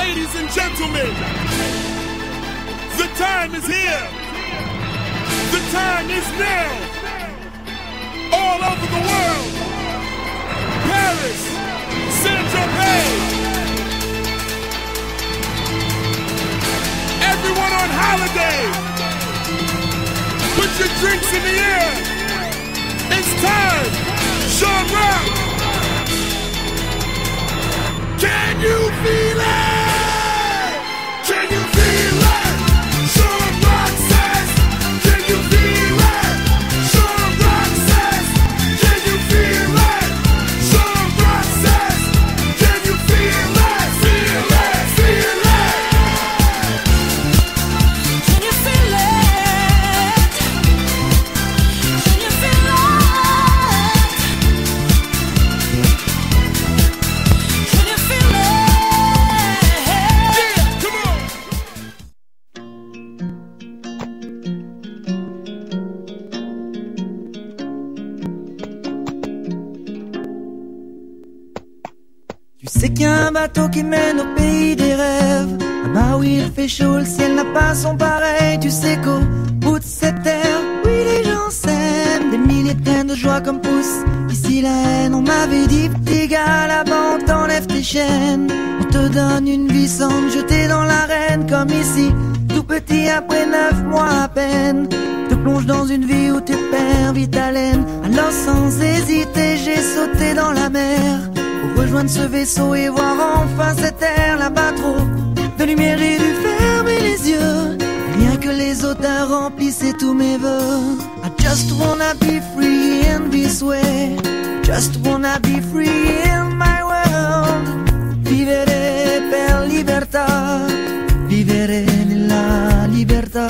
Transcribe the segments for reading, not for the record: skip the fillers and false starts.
Ladies and gentlemen, the time is here. The time is now. All over the world. Paris, Saint-Tropez. Everyone on holiday. Put your drinks in the air. It's time. Sean Rock. Can you feel it? Can you feel it? Sean Rock says, can you feel it? Sean Rock says, can you feel it? Sean Rock says, can you feel it? Feel it, feel it. Can you feel it? Can you feel it? Can you feel it? Yeah, come on. Tu sais qu'il y a un bateau qui mène au pays des rêves. Ah oui, il fait chaud, le ciel n'a pas son pareil. Tu sais qu'au bout de cette terre, oui, les gens s'aiment. Des milliers de graines de joie comme poussent ici la haine. On m'avait dit, petit gars, là-bas on t'enlève tes chaînes. On te donne une vie sans te jeter dans l'arène. Comme ici, tout petit après 9 mois à peine. Te plonge dans une vie où tu perds vite haleine. Alors sans hésiter, j'ai sauté dans la mer pour rejoindre ce vaisseau et voir enfin cette terre là-bas trop de lumière. J'ai dû fermer les yeux, rien que les odeurs remplissaient tous mes vœux. I just wanna be free in this way, just wanna be free in my world. Vivere per libertà, vivere nella libertà.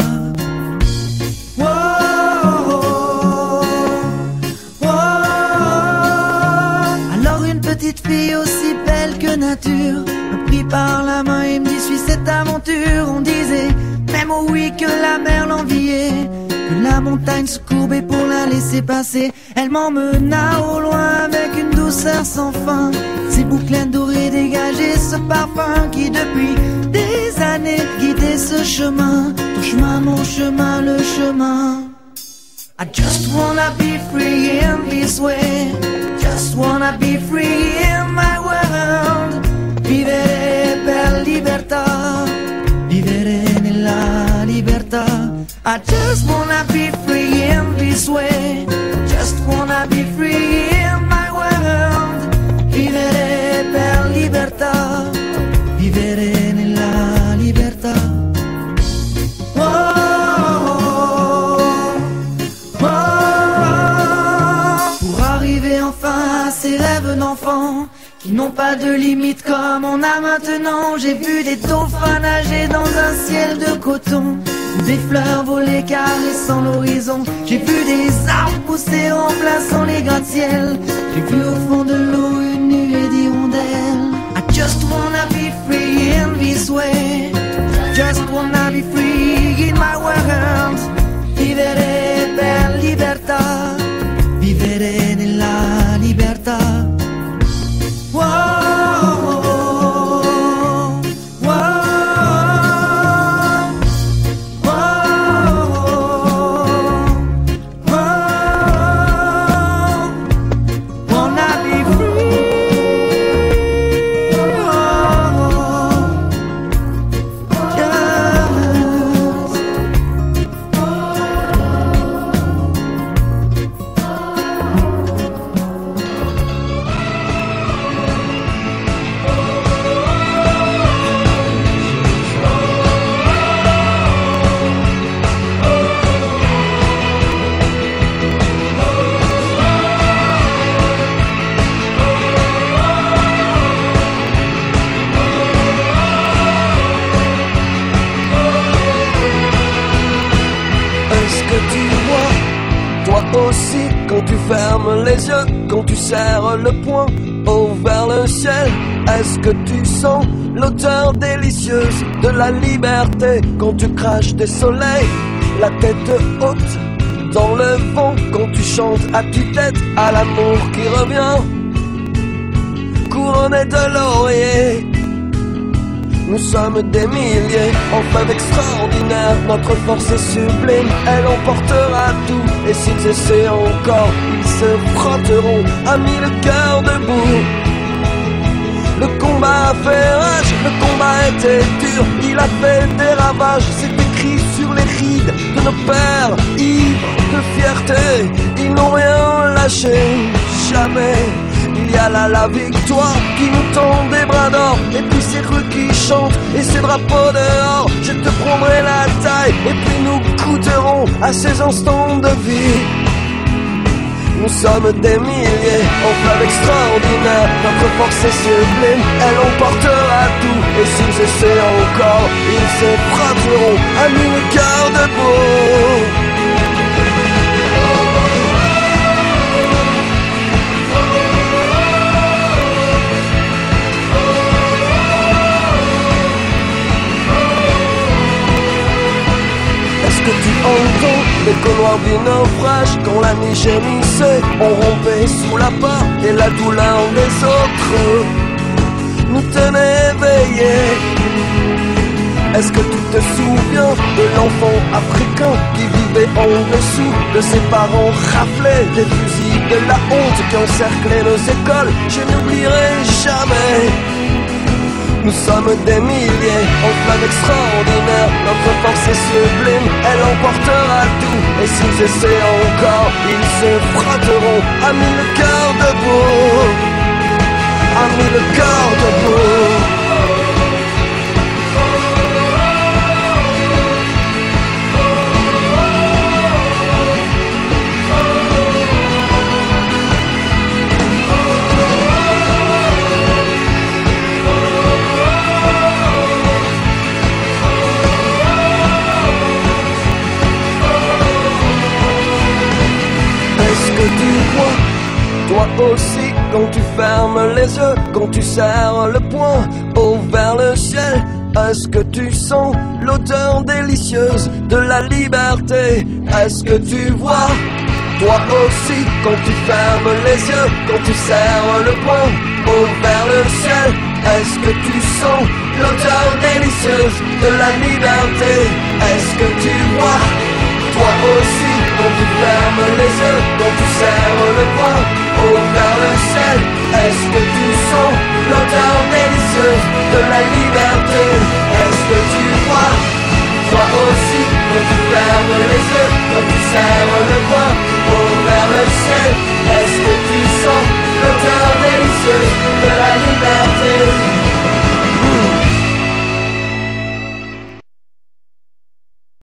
Alors une petite fille aussi belle que nature me prit par la main et me dit suis cette aventure. On disait même au oui que la mer l'enviait, que la montagne se courbait pour la laisser passer. Elle m'emmena au loin avec une douceur sans fin. Ses boucles dorées dégageaient ce parfum qui depuis des années guidait ce chemin. Ton chemin, mon chemin, le chemin. I just wanna be free in this way, just wanna be free in my world. Vivere per libertà, vivere nella libertà. I just wanna be free in this way, just wanna be free in my world. Vivere per libertà, vivere nella libertà. Enfin à ces rêves d'enfant qui n'ont pas de limite comme on a maintenant. J'ai vu des dauphins nager dans un ciel de coton, des fleurs voler caressant l'horizon. J'ai vu des arbres pousser remplaçant les gratte-ciel. J'ai vu au fond de l'eau une nuée d'hirondelles. I just wanna be free in this way, just wanna be free in my world. Vivere per libertà, vivere nella libertà. Wow, wow, wow, wow. Wanna be free. Aussi quand tu fermes les yeux, quand tu serres le poing haut vers le ciel, est-ce que tu sens l'odeur délicieuse de la liberté quand tu craches des soleils, la tête haute dans le vent, quand tu chantes à tue-tête à l'amour qui revient, couronné de laurier, Nous sommes des milliers, en fleuve extraordinaire. Notre force est sublime, elle emportera tout. Et s'ils essaient encore, ils se frotteront à mille cœurs debout. Le combat a fait rage, le combat était dur. Il a fait des ravages, c'est écrit sur les rides de nos pères, ivres de fierté. Ils n'ont rien lâché, jamais. Il y a là la victoire qui nous tend des bras d'or. Et puis ces rues qui chantent et ces drapeaux dehors. Je te prendrai la taille et puis nous goûterons à ces instants de vie. Nous sommes des milliers, en fleuve extraordinaire. Notre force est sublime, elle emportera tout. Et s'ils essaient encore, ils se frapperont à mille cœurs debout. Est-ce que tu entends l'écho noir du naufrage? Quand la nuit gémissait, on rompait sous la peur et la douleur des autres nous tenait éveillés. Est-ce que tu te souviens de l'enfant africain qui vivait en dessous de ses parents raflés? Des fusils de la honte qui encerclaient nos écoles, je n'oublierai jamais. Nous sommes des milliers, en fleuve extraordinaire. Notre force est sublime, elle emportera tout. Et s'ils essaient encore, ils se frotteront à mille cœurs debout. À mille cœurs debout. Toi aussi, quand tu fermes les yeux, quand tu serres le poing haut vers le ciel, est-ce que tu sens l'odeur délicieuse de la liberté? Est-ce que tu vois? Toi aussi, quand tu fermes les yeux, quand tu serres le poing haut vers le ciel, est-ce que tu sens l'odeur délicieuse de la liberté? Est-ce que tu vois? Toi aussi, quand tu fermes les yeux, quand tu serres le poing haut vers le ciel, est-ce que tu sens l'odeur délicieuse de la liberté? Est-ce que tu vois? Toi aussi, quand tu fermes les yeux, quand tu serres le poing haut vers le ciel, est-ce que